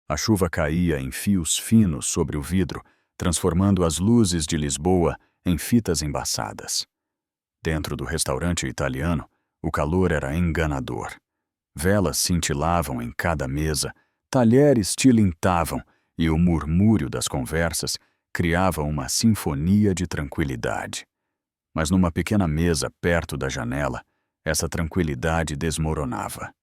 A chuva caía em fios finos sobre o vidro, transformando as luzes de Lisboa em fitas embaçadas. Dentro do restaurante italiano, o calor era enganador. Velas cintilavam em cada mesa, talheres tilintavam e o murmúrio das conversas criava uma sinfonia de tranquilidade. Mas numa pequena mesa perto da janela, essa tranquilidade desmoronava.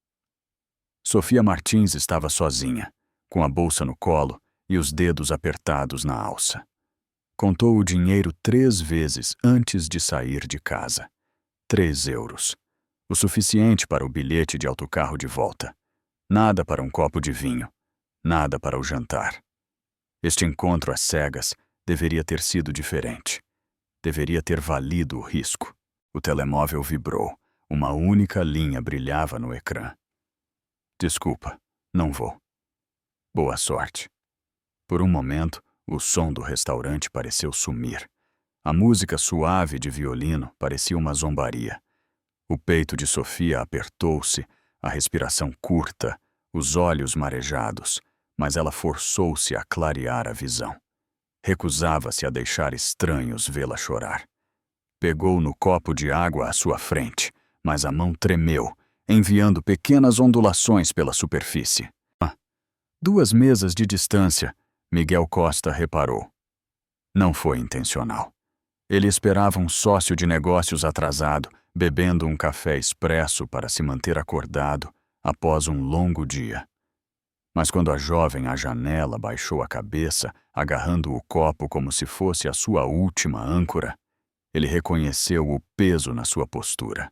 Sofia Martins estava sozinha, com a bolsa no colo e os dedos apertados na alça. Contou o dinheiro 3 vezes antes de sair de casa. 3 euros. O suficiente para o bilhete de autocarro de volta. Nada para um copo de vinho. Nada para o jantar. Este encontro às cegas deveria ter sido diferente. Deveria ter valido o risco. O telemóvel vibrou. Uma única linha brilhava no ecrã. Desculpa, não vou. Boa sorte. Por um momento, o som do restaurante pareceu sumir. A música suave de violino parecia uma zombaria. O peito de Sofia apertou-se, a respiração curta, os olhos marejados, mas ela forçou-se a clarear a visão. Recusava-se a deixar estranhos vê-la chorar. Pegou no copo de água à sua frente, mas a mão tremeu, enviando pequenas ondulações pela superfície. 2 mesas de distância, Miguel Costa reparou. Não foi intencional. Ele esperava um sócio de negócios atrasado, bebendo um café expresso para se manter acordado após um longo dia. Mas quando a jovem à janela baixou a cabeça, agarrando o copo como se fosse a sua última âncora, ele reconheceu o peso na sua postura.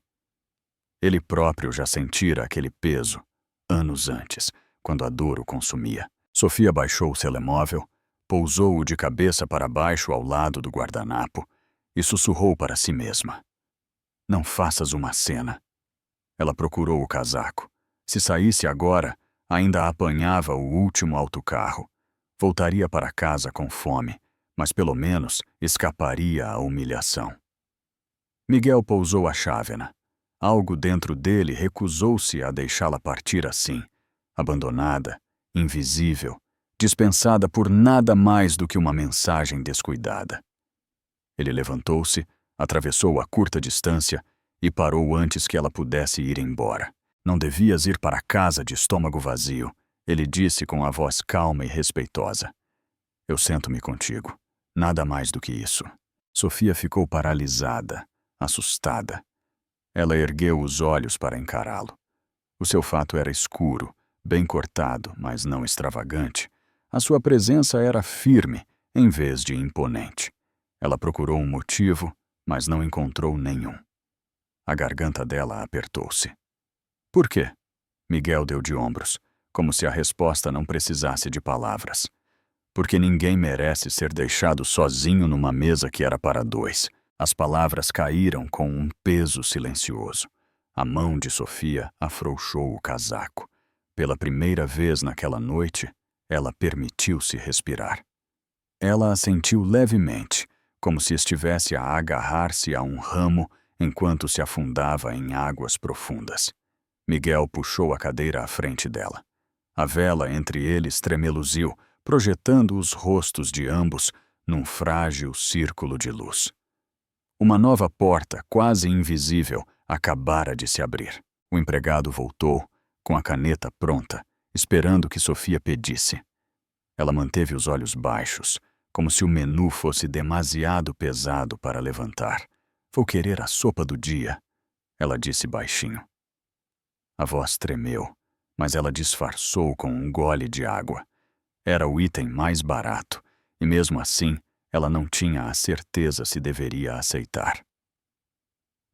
Ele próprio já sentira aquele peso, anos antes, quando a dor o consumia. Sofia baixou o telemóvel, pousou-o de cabeça para baixo ao lado do guardanapo e sussurrou para si mesma. Não faças uma cena. Ela procurou o casaco. Se saísse agora, ainda apanhava o último autocarro. Voltaria para casa com fome, mas pelo menos escaparia à humilhação. Miguel pousou a chávena. Algo dentro dele recusou-se a deixá-la partir assim, abandonada, invisível, dispensada por nada mais do que uma mensagem descuidada. Ele levantou-se, atravessou a curta distância e parou antes que ela pudesse ir embora. Não devias ir para casa de estômago vazio, ele disse com a voz calma e respeitosa. Eu sento-me contigo. Nada mais do que isso. Sofia ficou paralisada, assustada. Ela ergueu os olhos para encará-lo. O seu fato era escuro, bem cortado, mas não extravagante. A sua presença era firme, em vez de imponente. Ela procurou um motivo, mas não encontrou nenhum. A garganta dela apertou-se. Por quê? Miguel deu de ombros, como se a resposta não precisasse de palavras. Porque ninguém merece ser deixado sozinho numa mesa que era para 2. As palavras caíram com um peso silencioso. A mão de Sofia afrouxou o casaco. Pela primeira vez naquela noite, ela permitiu-se respirar. Ela assentiu levemente, como se estivesse a agarrar-se a um ramo enquanto se afundava em águas profundas. Miguel puxou a cadeira à frente dela. A vela entre eles tremeluziu, projetando os rostos de ambos num frágil círculo de luz. Uma nova porta, quase invisível, acabara de se abrir. O empregado voltou, com a caneta pronta, esperando que Sofia pedisse. Ela manteve os olhos baixos, como se o menu fosse demasiado pesado para levantar. Vou querer a sopa do dia, ela disse baixinho. A voz tremeu, mas ela disfarçou com um gole de água. Era o item mais barato, e mesmo assim, ela não tinha a certeza se deveria aceitar.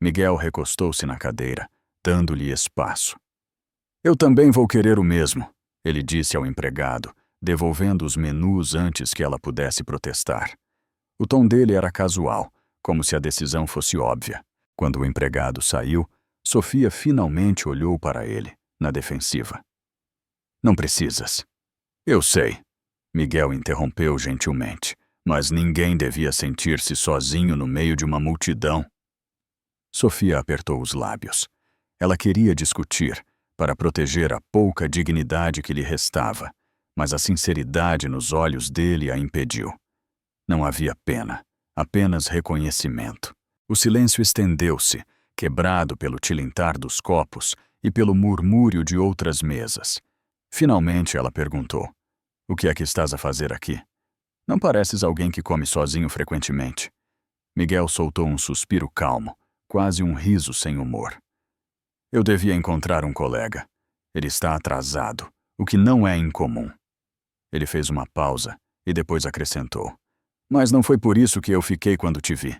Miguel recostou-se na cadeira, dando-lhe espaço. Eu também vou querer o mesmo, ele disse ao empregado, devolvendo os menus antes que ela pudesse protestar. O tom dele era casual, como se a decisão fosse óbvia. Quando o empregado saiu, Sofia finalmente olhou para ele, na defensiva. Não precisas. Eu sei, Miguel interrompeu gentilmente, mas ninguém devia sentir-se sozinho no meio de uma multidão. Sofia apertou os lábios. Ela queria discutir, para proteger a pouca dignidade que lhe restava, mas a sinceridade nos olhos dele a impediu. Não havia pena, apenas reconhecimento. O silêncio estendeu-se, quebrado pelo tilintar dos copos e pelo murmúrio de outras mesas. Finalmente ela perguntou: "O que é que estás a fazer aqui? Não pareces alguém que come sozinho frequentemente." Miguel soltou um suspiro calmo, quase um riso sem humor. "Eu devia encontrar um colega. Ele está atrasado, o que não é incomum." Ele fez uma pausa e depois acrescentou: "Mas não foi por isso que eu fiquei quando te vi."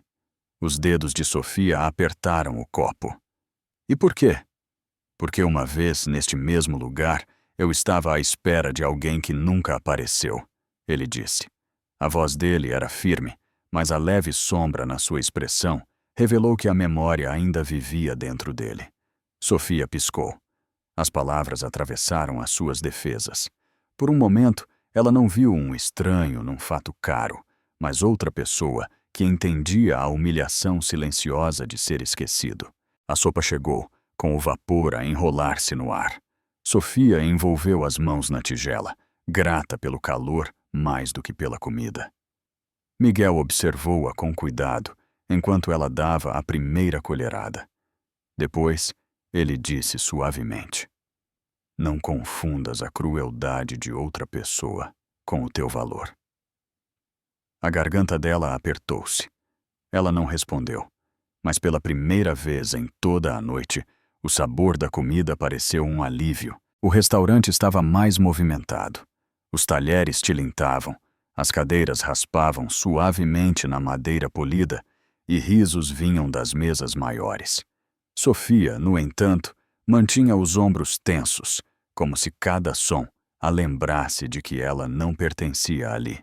Os dedos de Sofia apertaram o copo. "E por quê?" "Porque uma vez, neste mesmo lugar, eu estava à espera de alguém que nunca apareceu", ele disse. A voz dele era firme, mas a leve sombra na sua expressão revelou que a memória ainda vivia dentro dele. Sofia piscou. As palavras atravessaram as suas defesas. Por um momento, ela não viu um estranho num fato caro, mas outra pessoa que entendia a humilhação silenciosa de ser esquecido. A sopa chegou, com o vapor a enrolar-se no ar. Sofia envolveu as mãos na tigela, grata pelo calor mais do que pela comida. Miguel observou-a com cuidado, enquanto ela dava a primeira colherada. Depois, ele disse suavemente: "Não confundas a crueldade de outra pessoa com o teu valor." A garganta dela apertou-se. Ela não respondeu, mas pela primeira vez em toda a noite, o sabor da comida pareceu um alívio. O restaurante estava mais movimentado. Os talheres tilintavam, as cadeiras raspavam suavemente na madeira polida e risos vinham das mesas maiores. Sofia, no entanto, mantinha os ombros tensos, como se cada som a lembrasse de que ela não pertencia ali.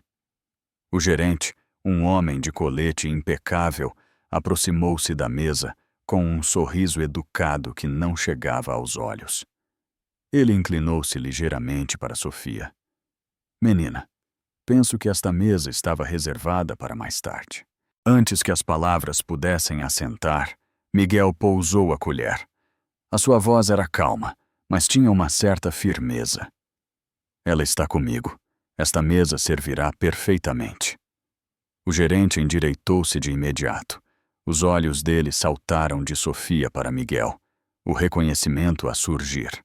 O gerente, um homem de colete impecável, aproximou-se da mesa com um sorriso educado que não chegava aos olhos. Ele inclinou-se ligeiramente para Sofia. "Menina, penso que esta mesa estava reservada para mais tarde." Antes que as palavras pudessem assentar, Miguel pousou a colher. A sua voz era calma, mas tinha uma certa firmeza. "Ela está comigo. Esta mesa servirá perfeitamente." O gerente endireitou-se de imediato. Os olhos dele saltaram de Sofia para Miguel, o reconhecimento a surgir.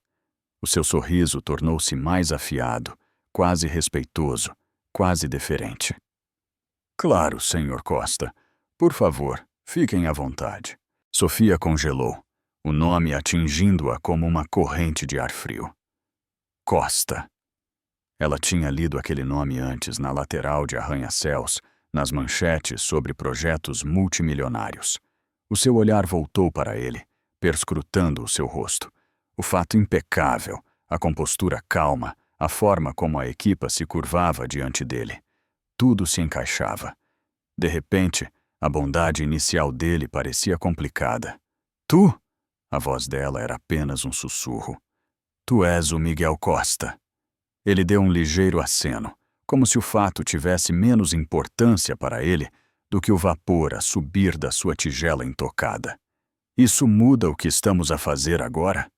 O seu sorriso tornou-se mais afiado, quase respeitoso, quase deferente. "Claro, Sr. Costa. Por favor, fiquem à vontade." Sofia congelou, o nome atingindo-a como uma corrente de ar frio. Costa. Ela tinha lido aquele nome antes na lateral de arranha-céus, nas manchetes sobre projetos multimilionários. O seu olhar voltou para ele, perscrutando o seu rosto. O fato impecável, a compostura calma, a forma como a equipa se curvava diante dele. Tudo se encaixava. De repente, a bondade inicial dele parecia complicada. "Tu?" A voz dela era apenas um sussurro. "Tu és o Miguel Costa." Ele deu um ligeiro aceno, como se o fato tivesse menos importância para ele do que o vapor a subir da sua tigela intocada. "Isso muda o que estamos a fazer agora?"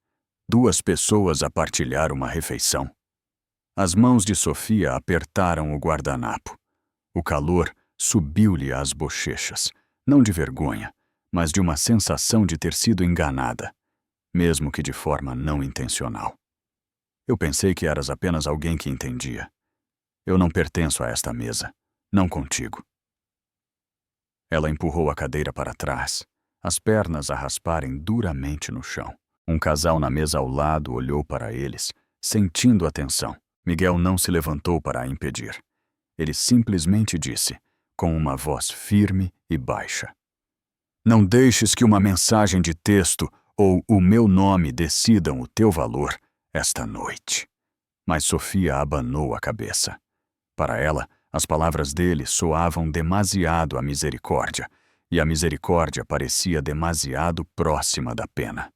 2 pessoas a partilhar uma refeição. As mãos de Sofia apertaram o guardanapo. O calor subiu-lhe às bochechas, não de vergonha, mas de uma sensação de ter sido enganada, mesmo que de forma não intencional. "Eu pensei que eras apenas alguém que entendia. Eu não pertenço a esta mesa, não contigo." Ela empurrou a cadeira para trás, as pernas a rasparem duramente no chão. Um casal na mesa ao lado olhou para eles, sentindo a tensão. Miguel não se levantou para a impedir. Ele simplesmente disse, com uma voz firme e baixa: "Não deixes que uma mensagem de texto ou o meu nome decidam o teu valor esta noite." Mas Sofia abanou a cabeça. Para ela, as palavras dele soavam demasiado à misericórdia, e a misericórdia parecia demasiado próxima da pena.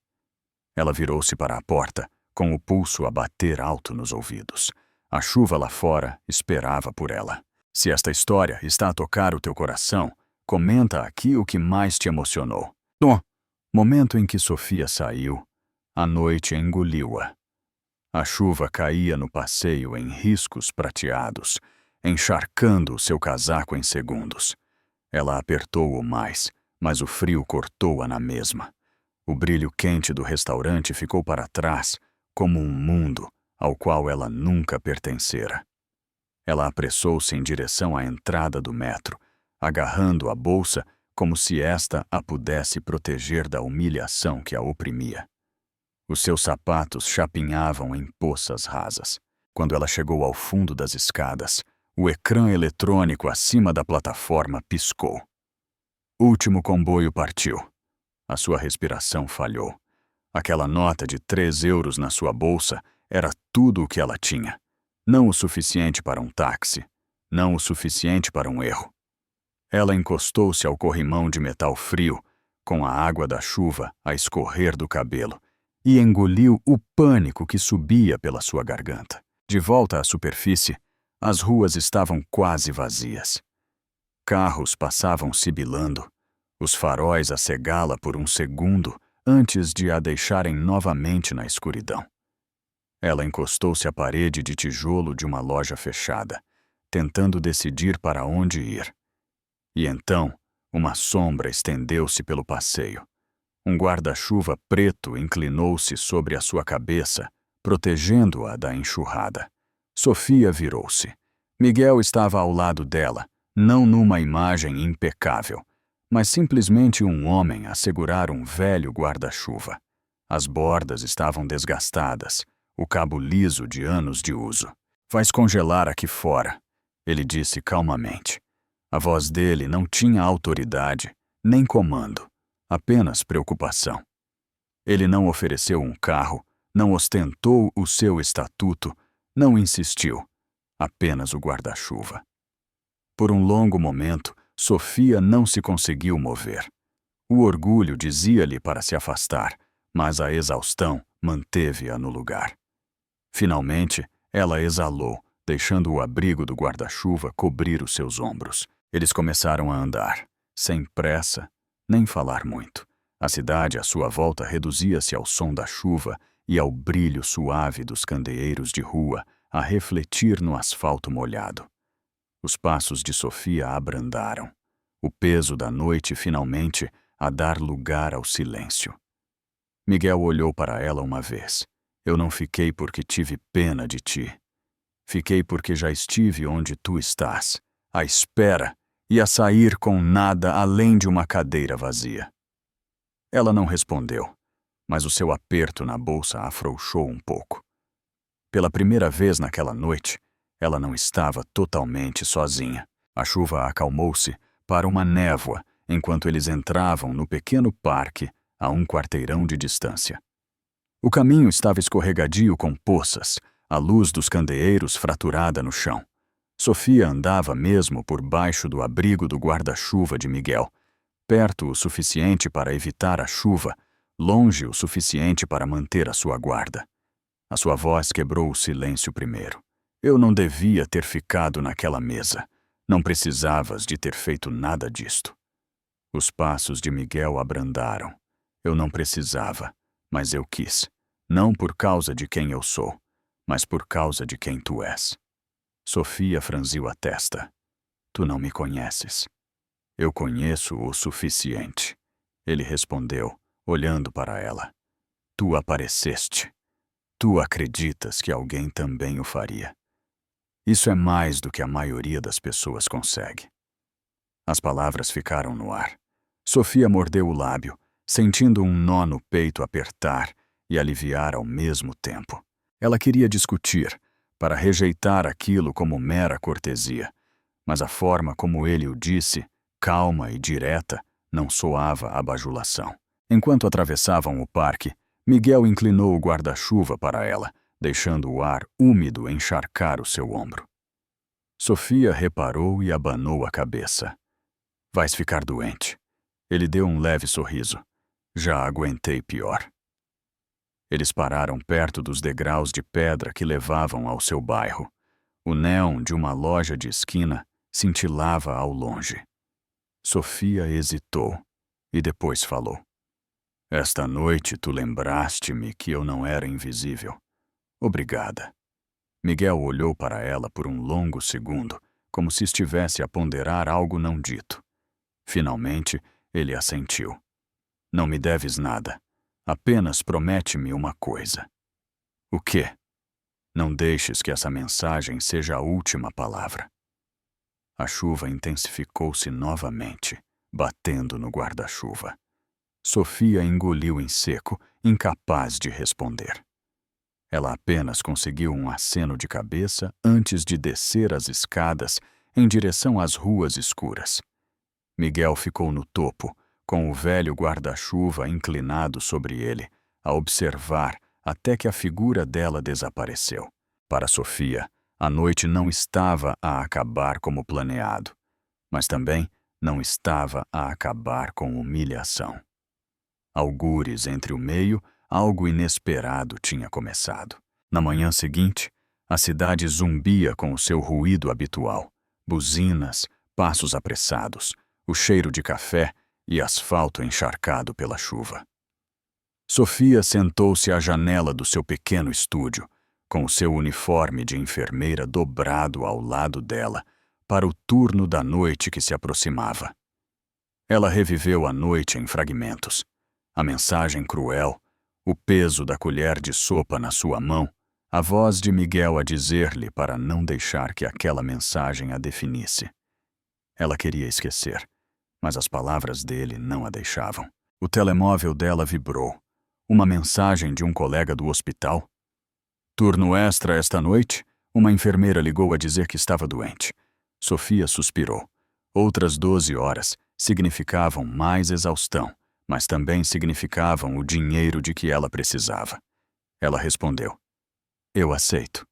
Ela virou-se para a porta, com o pulso a bater alto nos ouvidos. A chuva lá fora esperava por ela. Se esta história está a tocar o teu coração, comenta aqui o que mais te emocionou. No momento em que Sofia saiu, a noite engoliu-a. A chuva caía no passeio em riscos prateados, encharcando o seu casaco em segundos. Ela apertou-o mais, mas o frio cortou-a na mesma. O brilho quente do restaurante ficou para trás, como um mundo ao qual ela nunca pertencera. Ela apressou-se em direção à entrada do metro, agarrando a bolsa como se esta a pudesse proteger da humilhação que a oprimia. Os seus sapatos chapinhavam em poças rasas. Quando ela chegou ao fundo das escadas, o ecrã eletrônico acima da plataforma piscou. Último comboio partiu. A sua respiração falhou. Aquela nota de 3 euros na sua bolsa era tudo o que ela tinha. Não o suficiente para um táxi. Não o suficiente para um erro. Ela encostou-se ao corrimão de metal frio, com a água da chuva a escorrer do cabelo, e engoliu o pânico que subia pela sua garganta. De volta à superfície, as ruas estavam quase vazias. Carros passavam sibilando, os faróis a cegá-la por um segundo antes de a deixarem novamente na escuridão. Ela encostou-se à parede de tijolo de uma loja fechada, tentando decidir para onde ir. E então, uma sombra estendeu-se pelo passeio. Um guarda-chuva preto inclinou-se sobre a sua cabeça, protegendo-a da enxurrada. Sofia virou-se. Miguel estava ao lado dela, não numa imagem impecável, mas simplesmente um homem a segurar um velho guarda-chuva. As bordas estavam desgastadas, o cabo liso de anos de uso. "Vais congelar aqui fora", ele disse calmamente. A voz dele não tinha autoridade, nem comando, apenas preocupação. Ele não ofereceu um carro, não ostentou o seu estatuto, não insistiu, apenas o guarda-chuva. Por um longo momento, Sofia não se conseguiu mover. O orgulho dizia-lhe para se afastar, mas a exaustão manteve-a no lugar. Finalmente, ela exalou, deixando o abrigo do guarda-chuva cobrir os seus ombros. Eles começaram a andar, sem pressa, nem falar muito. A cidade à sua volta reduzia-se ao som da chuva e ao brilho suave dos candeeiros de rua a refletir no asfalto molhado. Os passos de Sofia abrandaram. O peso da noite finalmente a dar lugar ao silêncio. Miguel olhou para ela uma vez. "Eu não fiquei porque tive pena de ti. Fiquei porque já estive onde tu estás, à espera e a sair com nada além de uma cadeira vazia." Ela não respondeu, mas o seu aperto na bolsa afrouxou um pouco. Pela primeira vez naquela noite, ela não estava totalmente sozinha. A chuva acalmou-se para uma névoa enquanto eles entravam no pequeno parque a um quarteirão de distância. O caminho estava escorregadio com poças, a luz dos candeeiros fraturada no chão. Sofia andava mesmo por baixo do abrigo do guarda-chuva de Miguel, perto o suficiente para evitar a chuva, longe o suficiente para manter a sua guarda. A sua voz quebrou o silêncio primeiro. "Eu não devia ter ficado naquela mesa. Não precisavas de ter feito nada disto." Os passos de Miguel abrandaram. "Eu não precisava, mas eu quis. Não por causa de quem eu sou, mas por causa de quem tu és." Sofia franziu a testa. "Tu não me conheces." "Eu conheço o suficiente", ele respondeu, olhando para ela. "Tu apareceste. Tu acreditas que alguém também o faria. Isso é mais do que a maioria das pessoas consegue." As palavras ficaram no ar. Sofia mordeu o lábio, sentindo um nó no peito apertar e aliviar ao mesmo tempo. Ela queria discutir, para rejeitar aquilo como mera cortesia, mas a forma como ele o disse, calma e direta, não soava a bajulação. Enquanto atravessavam o parque, Miguel inclinou o guarda-chuva para ela, deixando o ar úmido encharcar o seu ombro. Sofia reparou e abanou a cabeça. "Vais ficar doente." Ele deu um leve sorriso. "Já aguentei pior." Eles pararam perto dos degraus de pedra que levavam ao seu bairro. O néon de uma loja de esquina cintilava ao longe. Sofia hesitou e depois falou. "Esta noite tu lembraste-me que eu não era invisível. Obrigada. Miguel olhou para ela por um longo segundo, como se estivesse a ponderar algo não dito. Finalmente, ele assentiu. Não me deves nada. Apenas promete-me uma coisa. O quê? Não deixes que essa mensagem seja a última palavra. A chuva intensificou-se novamente, batendo no guarda-chuva. Sofia engoliu em seco, incapaz de responder. Ela apenas conseguiu um aceno de cabeça antes de descer as escadas em direção às ruas escuras. Miguel ficou no topo, com o velho guarda-chuva inclinado sobre ele, a observar até que a figura dela desapareceu. Para Sofia, a noite não estava a acabar como planeado, mas também não estava a acabar com humilhação. Algures entre o meio, algo inesperado tinha começado. Na manhã seguinte, a cidade zumbia com o seu ruído habitual, buzinas, passos apressados, o cheiro de café e asfalto encharcado pela chuva. Sofia sentou-se à janela do seu pequeno estúdio, com o seu uniforme de enfermeira dobrado ao lado dela, para o turno da noite que se aproximava. Ela reviveu a noite em fragmentos. A mensagem cruel, o peso da colher de sopa na sua mão, a voz de Miguel a dizer-lhe para não deixar que aquela mensagem a definisse. Ela queria esquecer, mas as palavras dele não a deixavam. O telemóvel dela vibrou. Uma mensagem de um colega do hospital. Turno extra esta noite? Uma enfermeira ligou a dizer que estava doente. Sofia suspirou. Outras 12 horas significavam mais exaustão, mas também significavam o dinheiro de que ela precisava. Ela respondeu. Eu aceito.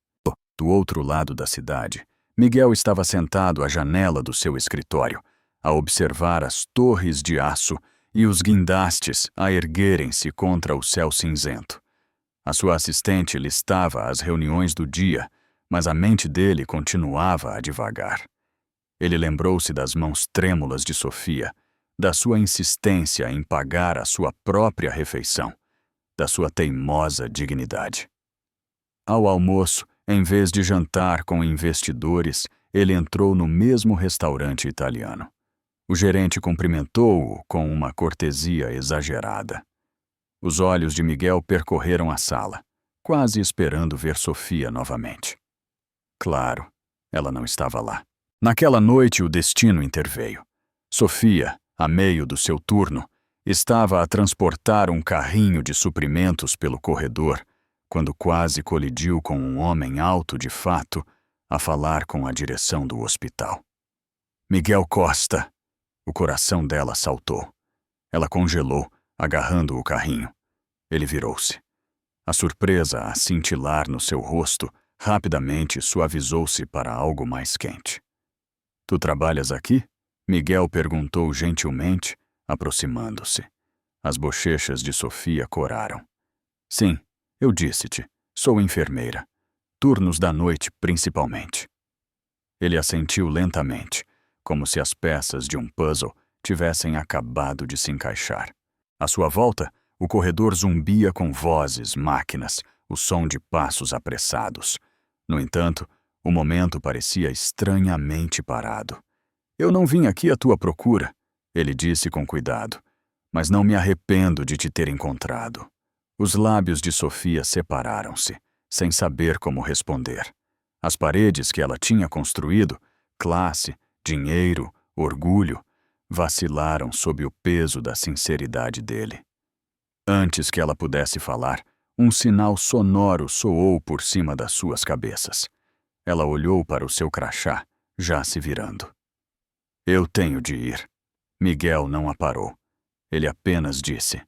Do outro lado da cidade, Miguel estava sentado à janela do seu escritório, a observar as torres de aço e os guindastes a erguerem-se contra o céu cinzento. A sua assistente listava as reuniões do dia, mas a mente dele continuava a divagar. Ele lembrou-se das mãos trêmulas de Sofia, da sua insistência em pagar a sua própria refeição, da sua teimosa dignidade. Ao almoço, em vez de jantar com investidores, ele entrou no mesmo restaurante italiano. O gerente cumprimentou-o com uma cortesia exagerada. Os olhos de Miguel percorreram a sala, quase esperando ver Sofia novamente. Claro, ela não estava lá. Naquela noite o destino interveio. Sofia, a meio do seu turno, estava a transportar um carrinho de suprimentos pelo corredor, quando quase colidiu com um homem alto de fato a falar com a direção do hospital. Miguel Costa! O coração dela saltou. Ela congelou, agarrando o carrinho. Ele virou-se. A surpresa a cintilar no seu rosto rapidamente suavizou-se para algo mais quente. Tu trabalhas aqui? Miguel perguntou gentilmente, aproximando-se. As bochechas de Sofia coraram. Sim, eu disse-te, sou enfermeira. Turnos da noite, principalmente. Ele assentiu lentamente, como se as peças de um puzzle tivessem acabado de se encaixar. À sua volta, o corredor zumbia com vozes, máquinas, o som de passos apressados. No entanto, o momento parecia estranhamente parado. Eu não vim aqui à tua procura, ele disse com cuidado, mas não me arrependo de te ter encontrado. Os lábios de Sofia separaram-se, sem saber como responder. As paredes que ela tinha construído, classe, dinheiro, orgulho, vacilaram sob o peso da sinceridade dele. Antes que ela pudesse falar, um sinal sonoro soou por cima das suas cabeças. Ela olhou para o seu crachá, já se virando. Eu tenho de ir. Miguel não a parou. Ele apenas disse,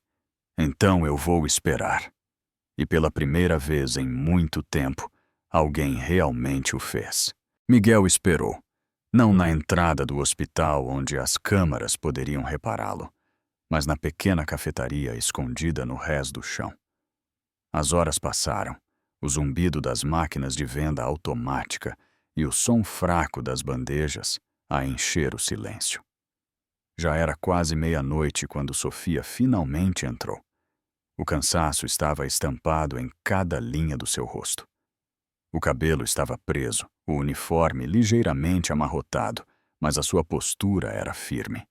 então eu vou esperar. E pela primeira vez em muito tempo, alguém realmente o fez. Miguel esperou. Não na entrada do hospital onde as câmaras poderiam repará-lo, mas na pequena cafetaria escondida no rés do chão. As horas passaram, o zumbido das máquinas de venda automática e o som fraco das bandejas a encher o silêncio. Já era quase meia-noite quando Sofia finalmente entrou. O cansaço estava estampado em cada linha do seu rosto. O cabelo estava preso, o uniforme ligeiramente amarrotado, mas a sua postura era firme.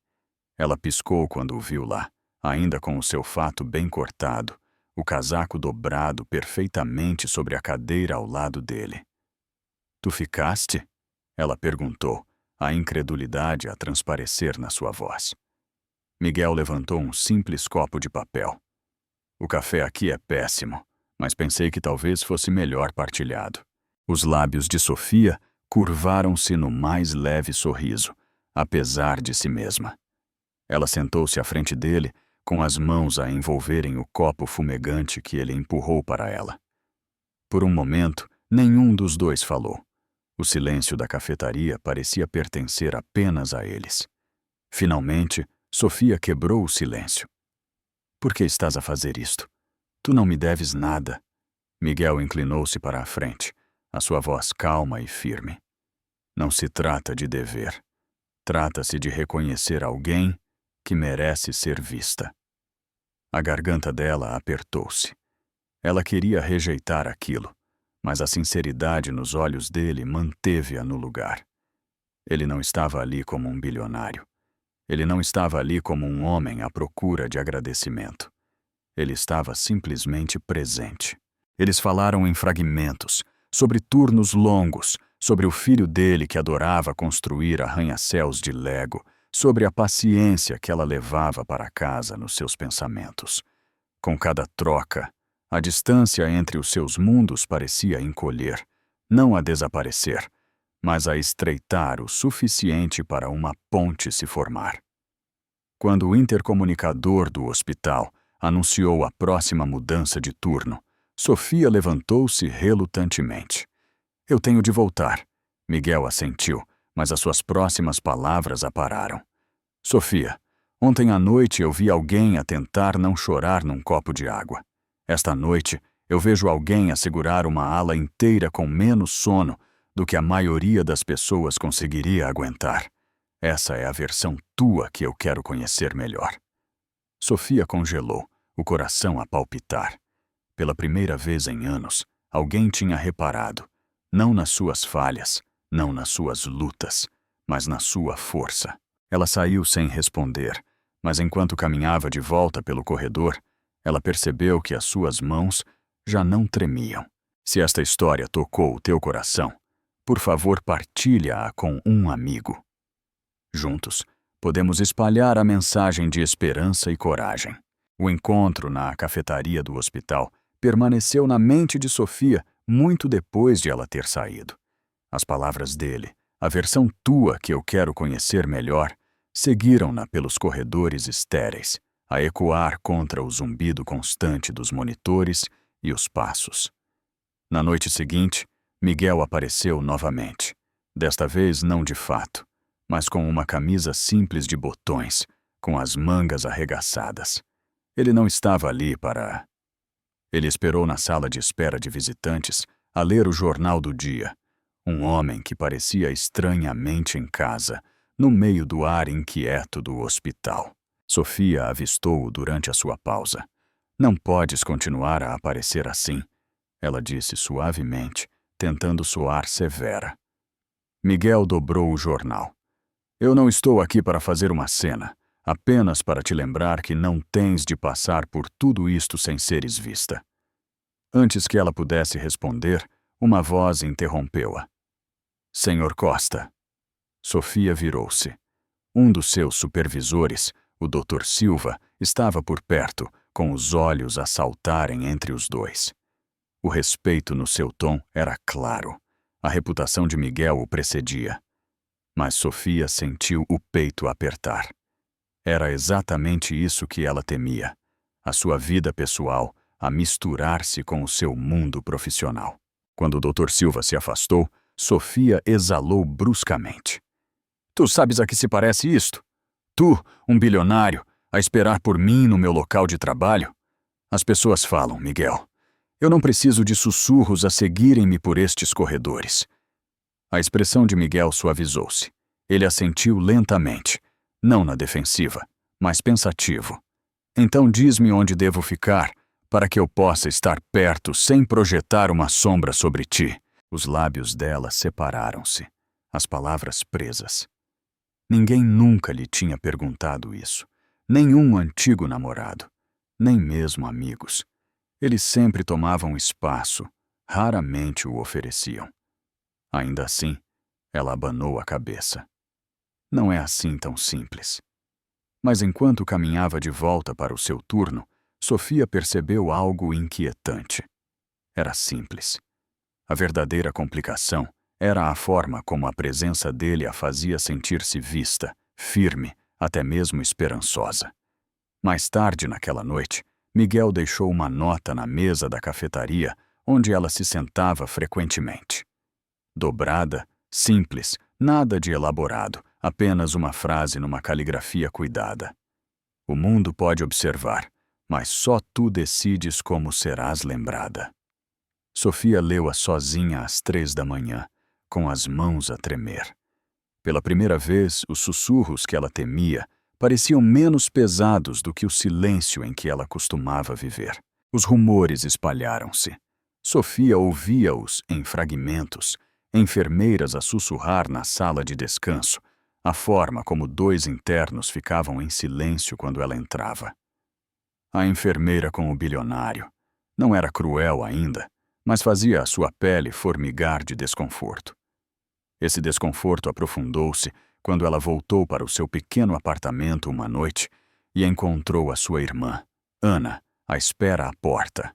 Ela piscou quando o viu lá, ainda com o seu fato bem cortado, o casaco dobrado perfeitamente sobre a cadeira ao lado dele. "Tu ficaste?" Ela perguntou, a incredulidade a transparecer na sua voz. Miguel levantou um simples copo de papel. "O café aqui é péssimo, mas pensei que talvez fosse melhor partilhado." Os lábios de Sofia curvaram-se no mais leve sorriso, apesar de si mesma. Ela sentou-se à frente dele, com as mãos a envolverem o copo fumegante que ele empurrou para ela. Por um momento, nenhum dos dois falou. O silêncio da cafetaria parecia pertencer apenas a eles. Finalmente, Sofia quebrou o silêncio. "Por que estás a fazer isto? Tu não me deves nada." Miguel inclinou-se para a frente, a sua voz calma e firme. "Não se trata de dever. Trata-se de reconhecer alguém que merece ser vista." A garganta dela apertou-se. Ela queria rejeitar aquilo, mas a sinceridade nos olhos dele manteve-a no lugar. Ele não estava ali como um bilionário. Ele não estava ali como um homem à procura de agradecimento. Ele estava simplesmente presente. Eles falaram em fragmentos, sobre turnos longos, sobre o filho dele que adorava construir arranha-céus de Lego, sobre a paciência que ela levava para casa nos seus pensamentos. Com cada troca, a distância entre os seus mundos parecia encolher, não a desaparecer, mas a estreitar o suficiente para uma ponte se formar. Quando o intercomunicador do hospital anunciou a próxima mudança de turno, Sofia levantou-se relutantemente. "Eu tenho de voltar." Miguel assentiu, mas as suas próximas palavras a pararam. "Sofia, ontem à noite eu vi alguém a tentar não chorar num copo de água. Esta noite eu vejo alguém a segurar uma ala inteira com menos sono do que a maioria das pessoas conseguiria aguentar. Essa é a versão tua que eu quero conhecer melhor." Sofia congelou, o coração a palpitar. Pela primeira vez em anos, alguém tinha reparado, não nas suas falhas, não nas suas lutas, mas na sua força. Ela saiu sem responder, mas enquanto caminhava de volta pelo corredor, ela percebeu que as suas mãos já não tremiam. Se esta história tocou o teu coração, por favor partilha-a com um amigo. Juntos, podemos espalhar a mensagem de esperança e coragem. O encontro na cafetaria do hospital permaneceu na mente de Sofia muito depois de ela ter saído. As palavras dele, a versão tua que eu quero conhecer melhor, seguiram-na pelos corredores estéreis, a ecoar contra o zumbido constante dos monitores e os passos. Na noite seguinte, Miguel apareceu novamente. Desta vez não de fato, mas com uma camisa simples de botões, com as mangas arregaçadas. Ele não estava ali para... Ele esperou na sala de espera de visitantes a ler o jornal do dia. Um homem que parecia estranhamente em casa, no meio do ar inquieto do hospital. Sofia avistou-o durante a sua pausa. "Não podes continuar a aparecer assim," ela disse suavemente, tentando soar severa. Miguel dobrou o jornal. "Eu não estou aqui para fazer uma cena, apenas para te lembrar que não tens de passar por tudo isto sem seres vista." Antes que ela pudesse responder, uma voz interrompeu-a. "Senhor Costa." Sofia virou-se. Um dos seus supervisores, o Dr. Silva, estava por perto, com os olhos a saltarem entre os dois. O respeito no seu tom era claro. A reputação de Miguel o precedia. Mas Sofia sentiu o peito apertar. Era exatamente isso que ela temia. A sua vida pessoal a misturar-se com o seu mundo profissional. Quando o Dr. Silva se afastou, Sofia exalou bruscamente. "Tu sabes a que se parece isto? Tu, um bilionário, a esperar por mim no meu local de trabalho? As pessoas falam, Miguel. Eu não preciso de sussurros a seguirem-me por estes corredores." A expressão de Miguel suavizou-se. Ele assentiu lentamente, não na defensiva, mas pensativo. "Então diz-me onde devo ficar, para que eu possa estar perto sem projetar uma sombra sobre ti. Os lábios dela separaram-se, as palavras presas. Ninguém nunca lhe tinha perguntado isso. Nenhum antigo namorado, nem mesmo amigos. Eles sempre tomavam espaço, raramente o ofereciam. Ainda assim, ela abanou a cabeça. Não é assim tão simples. Mas enquanto caminhava de volta para o seu turno, Sofia percebeu algo inquietante. Era simples. A verdadeira complicação era a forma como a presença dele a fazia sentir-se vista, firme, até mesmo esperançosa. Mais tarde naquela noite, Miguel deixou uma nota na mesa da cafetaria onde ela se sentava frequentemente. Dobrada, simples, nada de elaborado, apenas uma frase numa caligrafia cuidada. O mundo pode observar, mas só tu decides como serás lembrada. Sofia leu-a sozinha às 3 da manhã, com as mãos a tremer. Pela primeira vez, os sussurros que ela temia pareciam menos pesados do que o silêncio em que ela costumava viver. Os rumores espalharam-se. Sofia ouvia-os em fragmentos, enfermeiras a sussurrar na sala de descanso, a forma como 2 internos ficavam em silêncio quando ela entrava. A enfermeira com o bilionário. Não era cruel ainda, mas fazia a sua pele formigar de desconforto. Esse desconforto aprofundou-se quando ela voltou para o seu pequeno apartamento uma noite e encontrou a sua irmã, Ana, à espera à porta.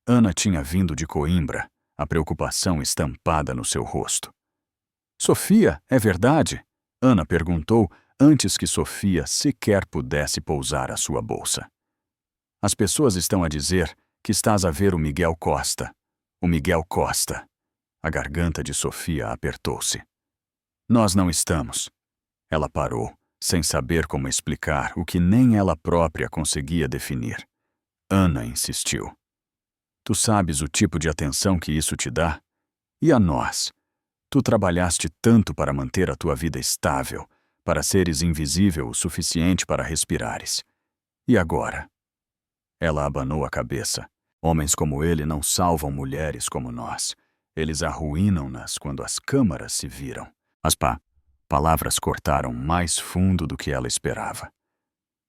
Ana tinha vindo de Coimbra, a preocupação estampada no seu rosto. "Sofia, é verdade?" Ana perguntou antes que Sofia sequer pudesse pousar a sua bolsa. "As pessoas estão a dizer que estás a ver o Miguel Costa." O Miguel Costa. A garganta de Sofia apertou-se. "Nós não estamos." Ela parou, sem saber como explicar o que nem ela própria conseguia definir. Ana insistiu. "Tu sabes o tipo de atenção que isso te dá? E a nós? Tu trabalhaste tanto para manter a tua vida estável, para seres invisível o suficiente para respirares. E agora?" Ela abanou a cabeça. Homens como ele não salvam mulheres como nós. Eles arruinam-nas quando as câmaras se viram. As palavras cortaram mais fundo do que ela esperava.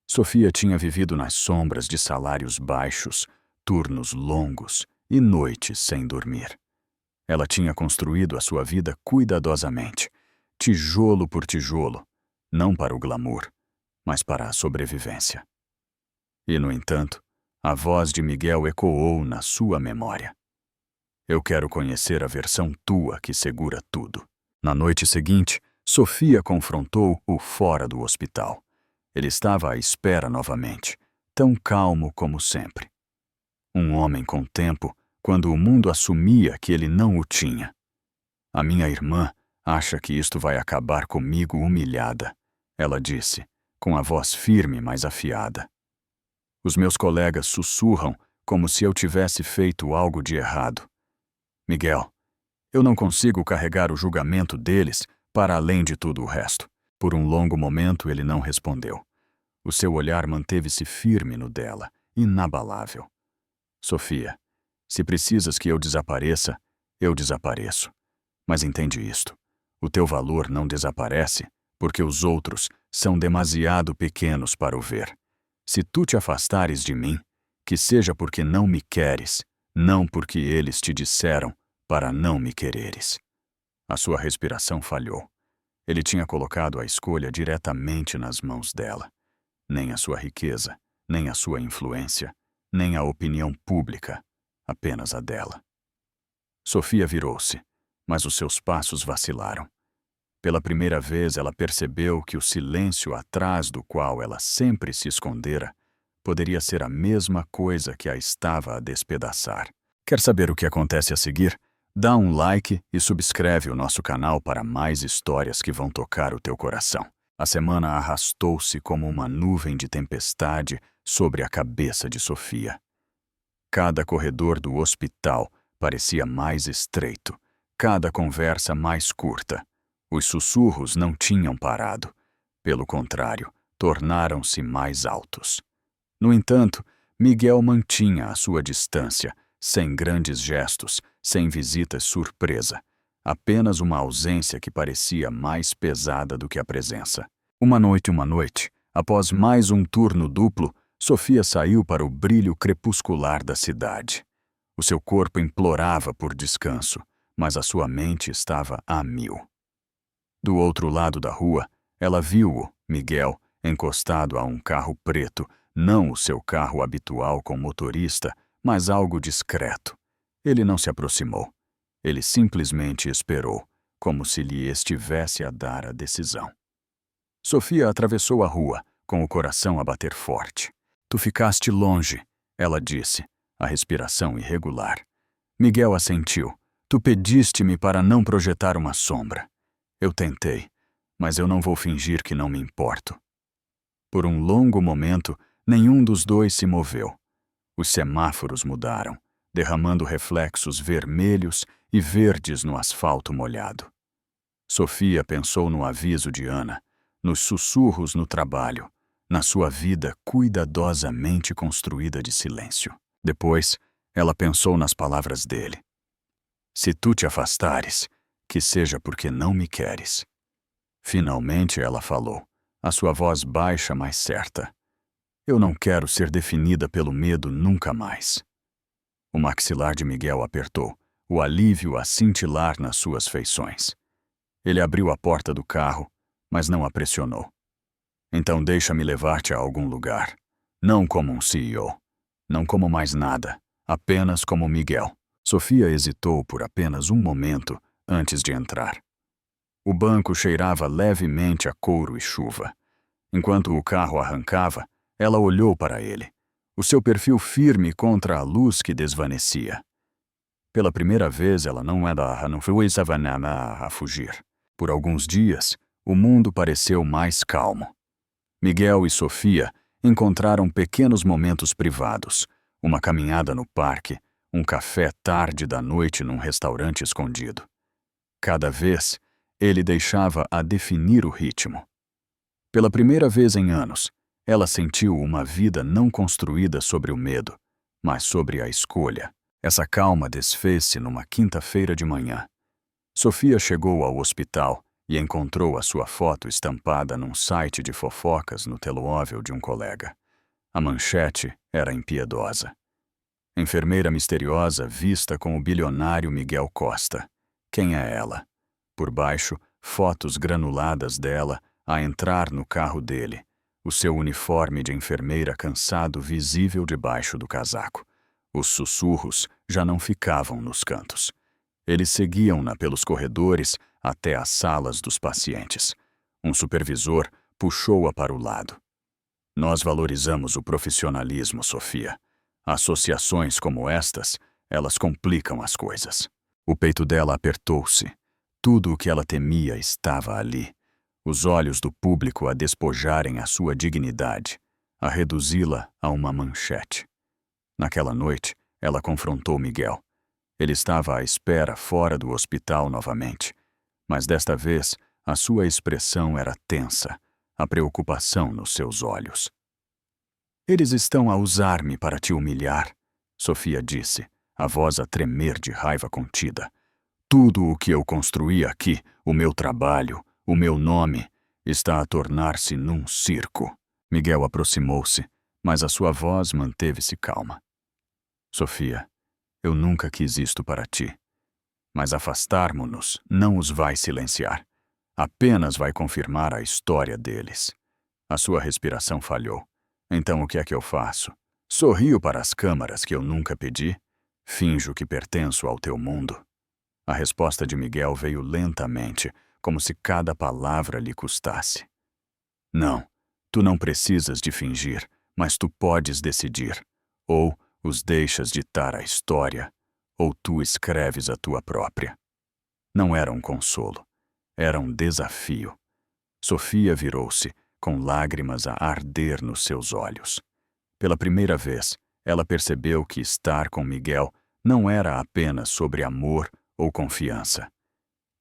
Sofia tinha vivido nas sombras de salários baixos, turnos longos e noites sem dormir. Ela tinha construído a sua vida cuidadosamente, tijolo por tijolo, não para o glamour, mas para a sobrevivência. E, no entanto, a voz de Miguel ecoou na sua memória. "Eu quero conhecer a versão tua que segura tudo." Na noite seguinte, Sofia confrontou-o fora do hospital. Ele estava à espera novamente, tão calmo como sempre. Um homem com tempo, quando o mundo assumia que ele não o tinha. "A minha irmã acha que isto vai acabar comigo humilhada," ela disse, com a voz firme, mas afiada. "Os meus colegas sussurram como se eu tivesse feito algo de errado. Miguel, eu não consigo carregar o julgamento deles para além de tudo o resto." Por um longo momento ele não respondeu. O seu olhar manteve-se firme no dela, inabalável. "Sofia, se precisas que eu desapareça, eu desapareço. Mas entende isto. O teu valor não desaparece porque os outros são demasiado pequenos para o ver. Se tu te afastares de mim, que seja porque não me queres, não porque eles te disseram para não me quereres." A sua respiração falhou. Ele tinha colocado a escolha diretamente nas mãos dela. Nem a sua riqueza, nem a sua influência, nem a opinião pública, apenas a dela. Sofia virou-se, mas os seus passos vacilaram. Pela primeira vez ela percebeu que o silêncio atrás do qual ela sempre se escondera poderia ser a mesma coisa que a estava a despedaçar. Quer saber o que acontece a seguir? Dá um like e subscreve o nosso canal para mais histórias que vão tocar o teu coração. A semana arrastou-se como uma nuvem de tempestade sobre a cabeça de Sofia. Cada corredor do hospital parecia mais estreito, cada conversa mais curta. Os sussurros não tinham parado. Pelo contrário, tornaram-se mais altos. No entanto, Miguel mantinha a sua distância, sem grandes gestos, sem visitas surpresa. Apenas uma ausência que parecia mais pesada do que a presença. Uma noite, após mais um turno duplo, Sofia saiu para o brilho crepuscular da cidade. O seu corpo implorava por descanso, mas a sua mente estava a mil. Do outro lado da rua, ela viu-o, Miguel, encostado a um carro preto, não o seu carro habitual com motorista, mas algo discreto. Ele não se aproximou. Ele simplesmente esperou, como se lhe estivesse a dar a decisão. Sofia atravessou a rua, com o coração a bater forte. Tu ficaste longe, ela disse, a respiração irregular. Miguel assentiu. Tu pediste-me para não projetar uma sombra. Eu tentei, mas eu não vou fingir que não me importo. Por um longo momento, nenhum dos dois se moveu. Os semáforos mudaram, derramando reflexos vermelhos e verdes no asfalto molhado. Sofia pensou no aviso de Ana, nos sussurros no trabalho, na sua vida cuidadosamente construída de silêncio. Depois, ela pensou nas palavras dele. Se tu te afastares, que seja porque não me queres. Finalmente ela falou, a sua voz baixa, mas certa. Eu não quero ser definida pelo medo nunca mais. O maxilar de Miguel apertou, o alívio a cintilar nas suas feições. Ele abriu a porta do carro, mas não a pressionou. Então deixa-me levar-te a algum lugar. Não como um CEO. Não como mais nada. Apenas como Miguel. Sofia hesitou por apenas um momento antes de entrar. O banco cheirava levemente a couro e chuva. Enquanto o carro arrancava, ela olhou para ele. O seu perfil firme contra a luz que desvanecia. Pela primeira vez, ela não foi a fugir. Por alguns dias, o mundo pareceu mais calmo. Miguel e Sofia encontraram pequenos momentos privados, uma caminhada no parque, um café tarde da noite num restaurante escondido. Cada vez, ele deixava-a definir o ritmo. Pela primeira vez em anos, ela sentiu uma vida não construída sobre o medo, mas sobre a escolha. Essa calma desfez-se numa quinta-feira de manhã. Sofia chegou ao hospital e encontrou a sua foto estampada num site de fofocas no telemóvel de um colega. A manchete era impiedosa. Enfermeira misteriosa vista com o bilionário Miguel Costa. Quem é ela? Por baixo, fotos granuladas dela a entrar no carro dele, o seu uniforme de enfermeira cansado visível debaixo do casaco. Os sussurros já não ficavam nos cantos. Eles seguiam-na pelos corredores até as salas dos pacientes. Um supervisor puxou-a para o lado. Nós valorizamos o profissionalismo, Sofia. Associações como estas, elas complicam as coisas. O peito dela apertou-se. Tudo o que ela temia estava ali. Os olhos do público a despojarem a sua dignidade, a reduzi-la a uma manchete. Naquela noite, ela confrontou Miguel. Ele estava à espera fora do hospital novamente, mas desta vez a sua expressão era tensa, a preocupação nos seus olhos. Eles estão a usar-me para te humilhar, Sofia disse, a voz a tremer de raiva contida. Tudo o que eu construí aqui, o meu trabalho, o meu nome, está a tornar-se num circo. Miguel aproximou-se, mas a sua voz manteve-se calma. Sofia, eu nunca quis isto para ti. Mas afastarmo-nos não os vai silenciar. Apenas vai confirmar a história deles. A sua respiração falhou. Então o que é que eu faço? Sorrio para as câmaras que eu nunca pedi? Finjo que pertenço ao teu mundo? A resposta de Miguel veio lentamente, como se cada palavra lhe custasse. Não, tu não precisas de fingir, mas tu podes decidir. Ou os deixas ditar a história, ou tu escreves a tua própria. Não era um consolo, era um desafio. Sofia virou-se, com lágrimas a arder nos seus olhos. Pela primeira vez, ela percebeu que estar com Miguel não era apenas sobre amor ou confiança.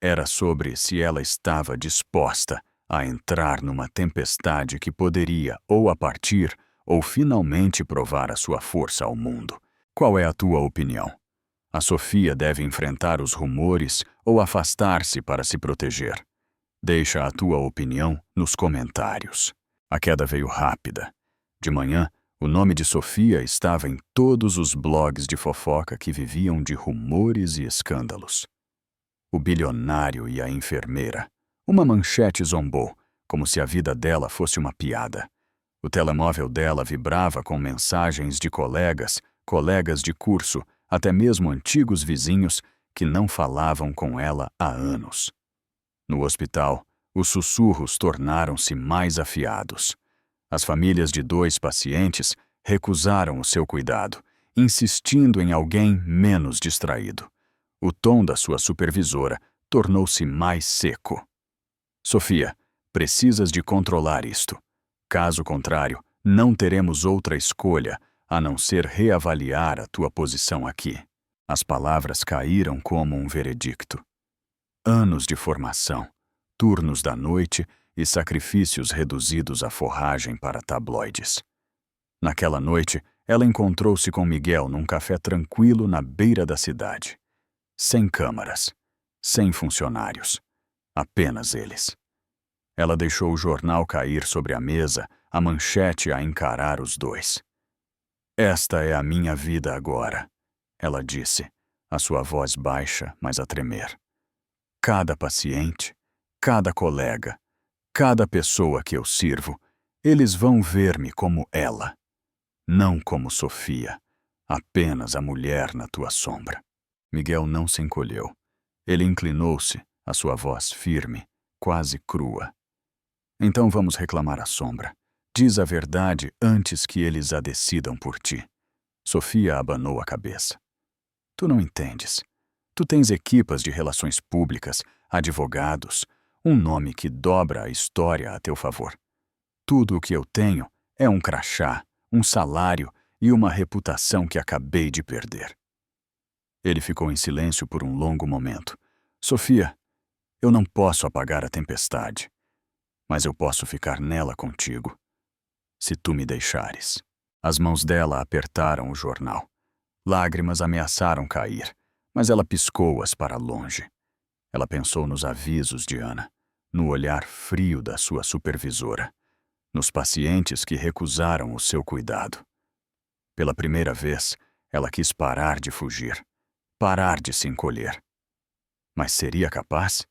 Era sobre se ela estava disposta a entrar numa tempestade que poderia ou a partir ou finalmente provar a sua força ao mundo? Qual é a tua opinião? A Sofia deve enfrentar os rumores ou afastar-se para se proteger? Deixa a tua opinião nos comentários. A queda veio rápida. De manhã, o nome de Sofia estava em todos os blogs de fofoca que viviam de rumores e escândalos. O bilionário e a enfermeira. Uma manchete zombou, como se a vida dela fosse uma piada. O telemóvel dela vibrava com mensagens de colegas de curso, até mesmo antigos vizinhos que não falavam com ela há anos. No hospital, os sussurros tornaram-se mais afiados. As famílias de 2 pacientes recusaram o seu cuidado, insistindo em alguém menos distraído. O tom da sua supervisora tornou-se mais seco. Sofia, precisas de controlar isto. Caso contrário, não teremos outra escolha a não ser reavaliar a tua posição aqui. As palavras caíram como um veredicto. Anos de formação, turnos da noite e sacrifícios reduzidos à forragem para tabloides. Naquela noite, ela encontrou-se com Miguel num café tranquilo na beira da cidade. Sem câmaras, sem funcionários, apenas eles. Ela deixou o jornal cair sobre a mesa, a manchete a encarar os dois. Esta é a minha vida agora, ela disse, a sua voz baixa, mas a tremer. Cada paciente, cada colega, cada pessoa que eu sirvo, eles vão ver-me como ela, não como Sofia, apenas a mulher na tua sombra. Miguel não se encolheu. Ele inclinou-se, a sua voz firme, quase crua. Então vamos reclamar a sombra. Diz a verdade antes que eles a decidam por ti. Sofia abanou a cabeça. Tu não entendes. Tu tens equipas de relações públicas, advogados, um nome que dobra a história a teu favor. Tudo o que eu tenho é um crachá, um salário e uma reputação que acabei de perder. Ele ficou em silêncio por um longo momento. Sofia, eu não posso apagar a tempestade, mas eu posso ficar nela contigo, se tu me deixares. As mãos dela apertaram o jornal. Lágrimas ameaçaram cair, mas ela piscou-as para longe. Ela pensou nos avisos de Ana, no olhar frio da sua supervisora, nos pacientes que recusaram o seu cuidado. Pela primeira vez, ela quis parar de fugir, parar de se encolher. Mas seria capaz?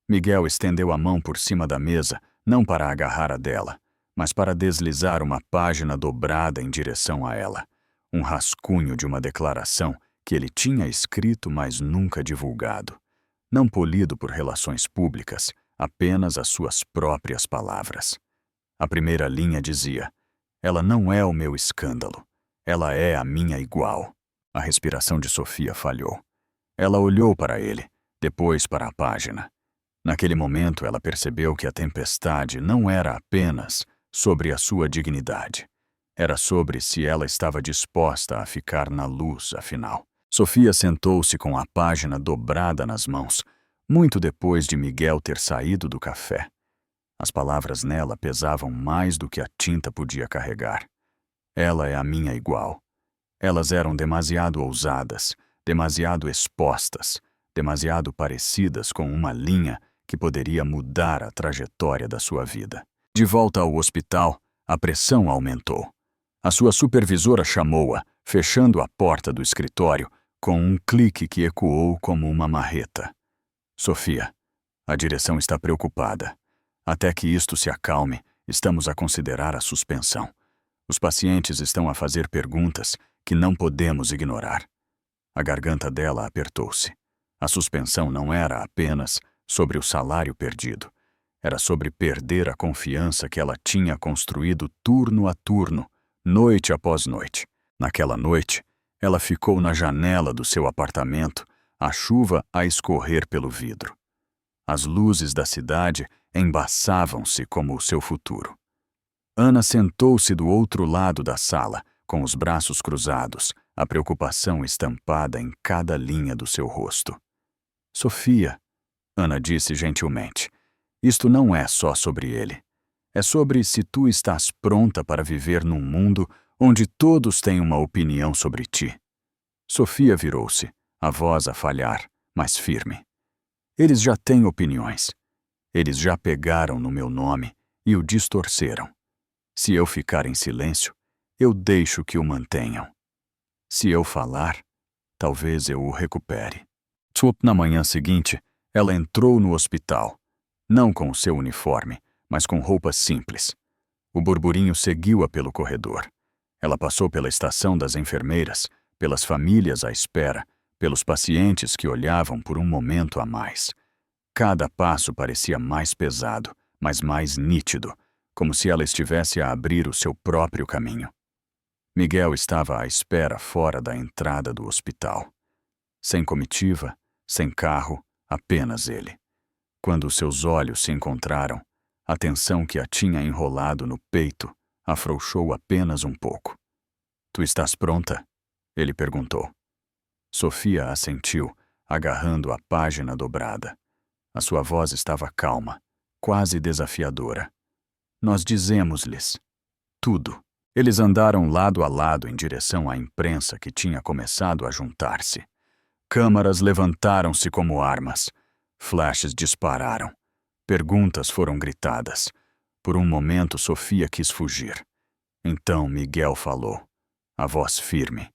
Miguel estendeu a mão por cima da mesa, não para agarrar a dela, mas para deslizar uma página dobrada em direção a ela, um rascunho de uma declaração que ele tinha escrito, mas nunca divulgado, não polido por relações públicas, apenas as suas próprias palavras. A primeira linha dizia: ela não é o meu escândalo, ela é a minha igual. A respiração de Sofia falhou. Ela olhou para ele, depois para a página. Naquele momento, ela percebeu que a tempestade não era apenas sobre a sua dignidade. Era sobre se ela estava disposta a ficar na luz, afinal. Sofia sentou-se com a página dobrada nas mãos, muito depois de Miguel ter saído do café. As palavras nela pesavam mais do que a tinta podia carregar. Ela é a minha igual. Elas eram demasiado ousadas, demasiado expostas, demasiado parecidas com uma linha que poderia mudar a trajetória da sua vida. De volta ao hospital, a pressão aumentou. A sua supervisora chamou-a, fechando a porta do escritório, com um clique que ecoou como uma marreta. Sofia, a direção está preocupada. Até que isto se acalme, estamos a considerar a suspensão. Os pacientes estão a fazer perguntas que não podemos ignorar. A garganta dela apertou-se. A suspensão não era apenas sobre o salário perdido. Era sobre perder a confiança que ela tinha construído turno a turno, noite após noite. Naquela noite, ela ficou na janela do seu apartamento, a chuva a escorrer pelo vidro. As luzes da cidade embaçavam-se como o seu futuro. Ana sentou-se do outro lado da sala, com os braços cruzados, a preocupação estampada em cada linha do seu rosto. Sofia, Ana disse gentilmente, isto não é só sobre ele. É sobre se tu estás pronta para viver num mundo onde todos têm uma opinião sobre ti. Sofia virou-se, a voz a falhar, mas firme. Eles já têm opiniões. Eles já pegaram no meu nome e o distorceram. Se eu ficar em silêncio, eu deixo que o mantenham. Se eu falar, talvez eu o recupere. Na manhã seguinte, ela entrou no hospital, não com o seu uniforme, mas com roupas simples. O burburinho seguiu-a pelo corredor. Ela passou pela estação das enfermeiras, pelas famílias à espera, pelos pacientes que olhavam por um momento a mais. Cada passo parecia mais pesado, mas mais nítido, como se ela estivesse a abrir o seu próprio caminho. Miguel estava à espera fora da entrada do hospital. Sem comitiva, sem carro, apenas ele. Quando seus olhos se encontraram, a tensão que a tinha enrolado no peito afrouxou apenas um pouco. Tu estás pronta? Ele perguntou. Sofia assentiu, agarrando a página dobrada. A sua voz estava calma, quase desafiadora. Nós dizemos-lhes tudo. Eles andaram lado a lado em direção à imprensa que tinha começado a juntar-se. Câmaras levantaram-se como armas. Flashes dispararam. Perguntas foram gritadas. Por um momento, Sofia quis fugir. Então Miguel falou, a voz firme,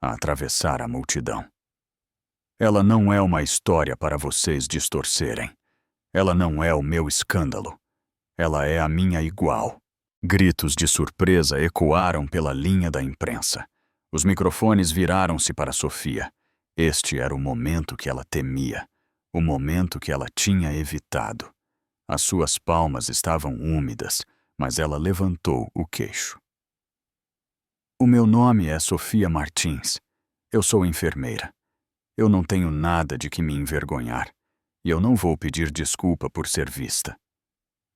a atravessar a multidão. Ela não é uma história para vocês distorcerem. Ela não é o meu escândalo. Ela é a minha igual. Gritos de surpresa ecoaram pela linha da imprensa. Os microfones viraram-se para Sofia. Este era o momento que ela temia, o momento que ela tinha evitado. As suas palmas estavam úmidas, mas ela levantou o queixo. O meu nome é Sofia Martins. Eu sou enfermeira. Eu não tenho nada de que me envergonhar, e eu não vou pedir desculpa por ser vista.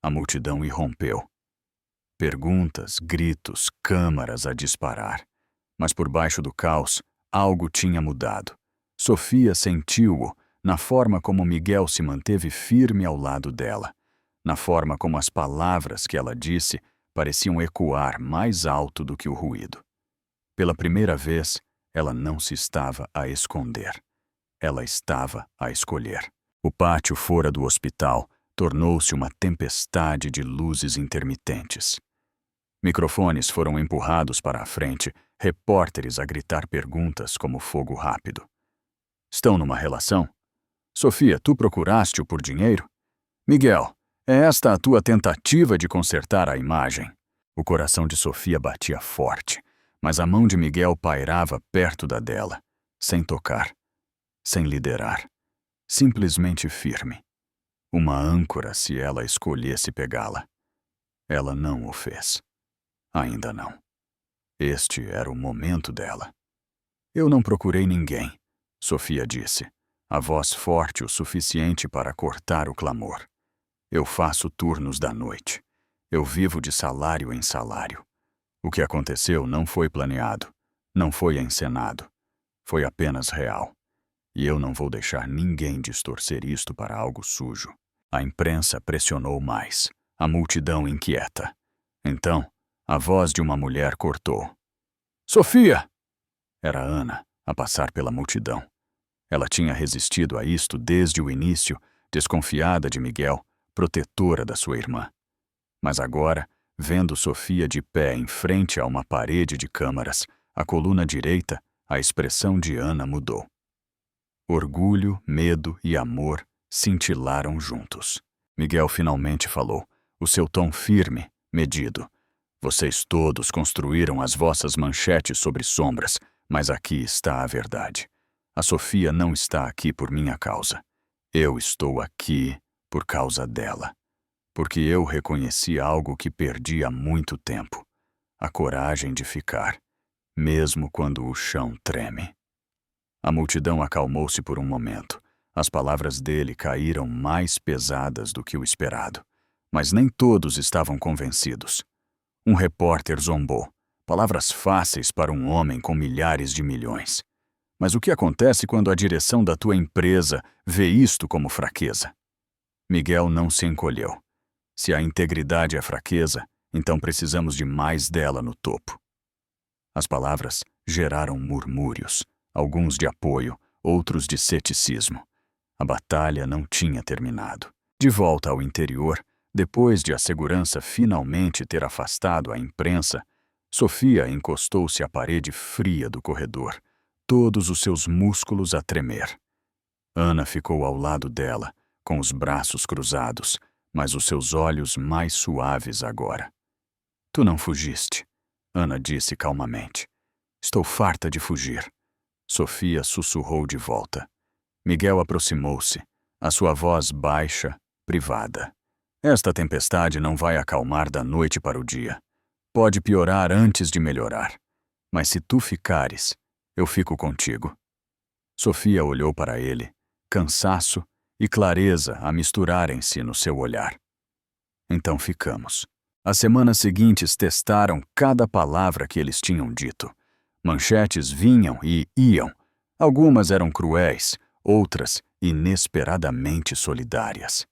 A multidão irrompeu. Perguntas, gritos, câmaras a disparar. Mas por baixo do caos, algo tinha mudado. Sofia sentiu-o na forma como Miguel se manteve firme ao lado dela, na forma como as palavras que ela disse pareciam ecoar mais alto do que o ruído. Pela primeira vez, ela não se estava a esconder. Ela estava a escolher. O pátio fora do hospital tornou-se uma tempestade de luzes intermitentes. Microfones foram empurrados para a frente, repórteres a gritar perguntas como fogo rápido. Estão numa relação? Sofia, tu procuraste-o por dinheiro? Miguel, é esta a tua tentativa de consertar a imagem? O coração de Sofia batia forte, mas a mão de Miguel pairava perto da dela, sem tocar, sem liderar, simplesmente firme. Uma âncora se ela escolhesse pegá-la. Ela não o fez. Ainda não. Este era o momento dela. Eu não procurei ninguém, Sofia disse, a voz forte o suficiente para cortar o clamor. Eu faço turnos da noite. Eu vivo de salário em salário. O que aconteceu não foi planeado, não foi encenado. Foi apenas real. E eu não vou deixar ninguém distorcer isto para algo sujo. A imprensa pressionou mais, a multidão inquieta. Então, a voz de uma mulher cortou. Sofia! Era Ana, a passar pela multidão. Ela tinha resistido a isto desde o início, desconfiada de Miguel, protetora da sua irmã. Mas agora, vendo Sofia de pé em frente a uma parede de câmaras, a coluna direita, a expressão de Ana mudou. Orgulho, medo e amor cintilaram juntos. Miguel finalmente falou, o seu tom firme, medido. Vocês todos construíram as vossas manchetes sobre sombras, mas aqui está a verdade. A Sofia não está aqui por minha causa. Eu estou aqui por causa dela. Porque eu reconheci algo que perdi há muito tempo. A coragem de ficar, mesmo quando o chão treme. A multidão acalmou-se por um momento. As palavras dele caíram mais pesadas do que o esperado. Mas nem todos estavam convencidos. Um repórter zombou. Palavras fáceis para um homem com milhares de milhões. Mas o que acontece quando a direção da tua empresa vê isto como fraqueza? Miguel não se encolheu. Se a integridade é fraqueza, então precisamos de mais dela no topo. As palavras geraram murmúrios, alguns de apoio, outros de ceticismo. A batalha não tinha terminado. De volta ao interior, depois de a segurança finalmente ter afastado a imprensa, Sofia encostou-se à parede fria do corredor, todos os seus músculos a tremer. Ana ficou ao lado dela, com os braços cruzados, mas os seus olhos mais suaves agora. Tu não fugiste, Ana disse calmamente. Estou farta de fugir. Sofia sussurrou de volta. Miguel aproximou-se, a sua voz baixa, privada. Esta tempestade não vai acalmar da noite para o dia. Pode piorar antes de melhorar. Mas se tu ficares, eu fico contigo. Sofia olhou para ele, cansaço e clareza a misturarem-se no seu olhar. Então ficamos. As semanas seguintes testaram cada palavra que eles tinham dito. Manchetes vinham e iam. Algumas eram cruéis, outras inesperadamente solidárias.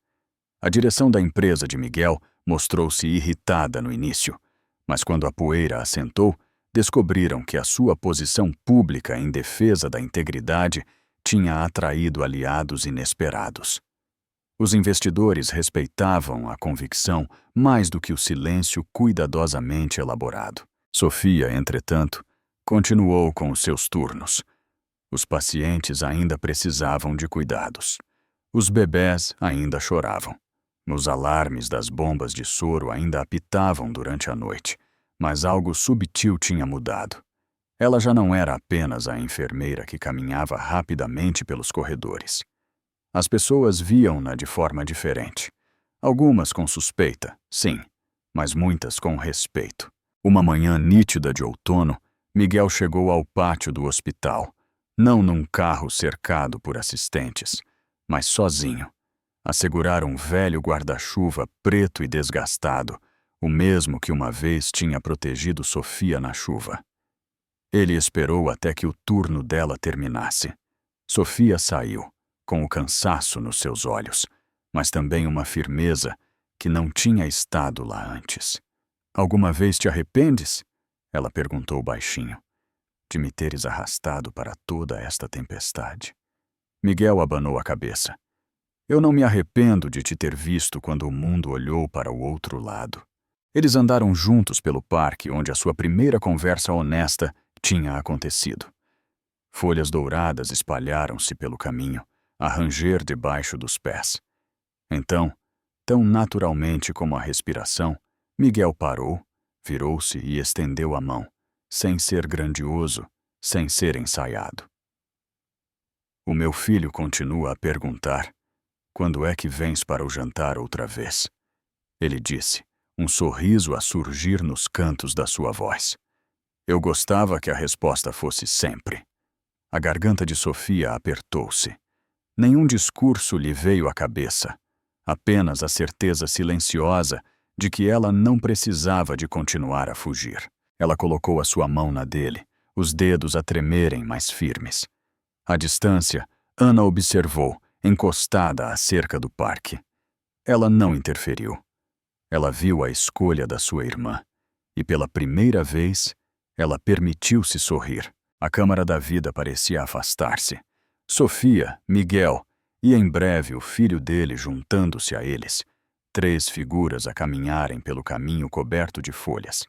A direção da empresa de Miguel mostrou-se irritada no início, mas quando a poeira assentou, descobriram que a sua posição pública em defesa da integridade tinha atraído aliados inesperados. Os investidores respeitavam a convicção mais do que o silêncio cuidadosamente elaborado. Sofia, entretanto, continuou com os seus turnos. Os pacientes ainda precisavam de cuidados. Os bebés ainda choravam. Os alarmes das bombas de soro ainda apitavam durante a noite, mas algo subtil tinha mudado. Ela já não era apenas a enfermeira que caminhava rapidamente pelos corredores. As pessoas viam-na de forma diferente. Algumas com suspeita, sim, mas muitas com respeito. Uma manhã nítida de outono, Miguel chegou ao pátio do hospital, não num carro cercado por assistentes, mas sozinho, a segurar um velho guarda-chuva preto e desgastado, o mesmo que uma vez tinha protegido Sofia na chuva. Ele esperou até que o turno dela terminasse. Sofia saiu, com o cansaço nos seus olhos, mas também uma firmeza que não tinha estado lá antes. Alguma vez te arrependes? Ela perguntou baixinho. De me teres arrastado para toda esta tempestade. Miguel abanou a cabeça. Eu não me arrependo de te ter visto quando o mundo olhou para o outro lado. Eles andaram juntos pelo parque onde a sua primeira conversa honesta tinha acontecido. Folhas douradas espalharam-se pelo caminho, a ranger debaixo dos pés. Então, tão naturalmente como a respiração, Miguel parou, virou-se e estendeu a mão, sem ser grandioso, sem ser ensaiado. O meu filho continua a perguntar: quando é que vens para o jantar outra vez? Ele disse, um sorriso a surgir nos cantos da sua voz. Eu gostava que a resposta fosse sempre. A garganta de Sofia apertou-se. Nenhum discurso lhe veio à cabeça, apenas a certeza silenciosa de que ela não precisava de continuar a fugir. Ela colocou a sua mão na dele, os dedos a tremerem mais firmes. À distância, Ana observou, encostada à cerca do parque. Ela não interferiu. Ela viu a escolha da sua irmã, e pela primeira vez, ela permitiu-se sorrir. A câmara da vida parecia afastar-se. Sofia, Miguel e, em breve, o filho dele juntando-se a eles. 3 figuras a caminharem pelo caminho coberto de folhas.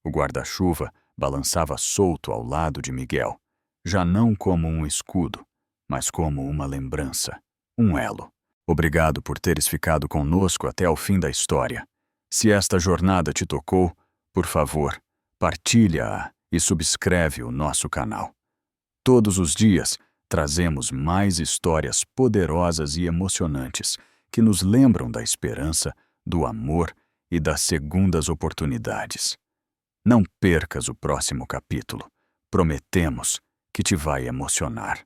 O guarda-chuva balançava solto ao lado de Miguel, já não como um escudo, mas como uma lembrança, um elo. Obrigado por teres ficado conosco até ao fim da história. Se esta jornada te tocou, por favor, partilha-a e subscreve o nosso canal. Todos os dias, trazemos mais histórias poderosas e emocionantes que nos lembram da esperança, do amor e das segundas oportunidades. Não percas o próximo capítulo. Prometemos que te vai emocionar.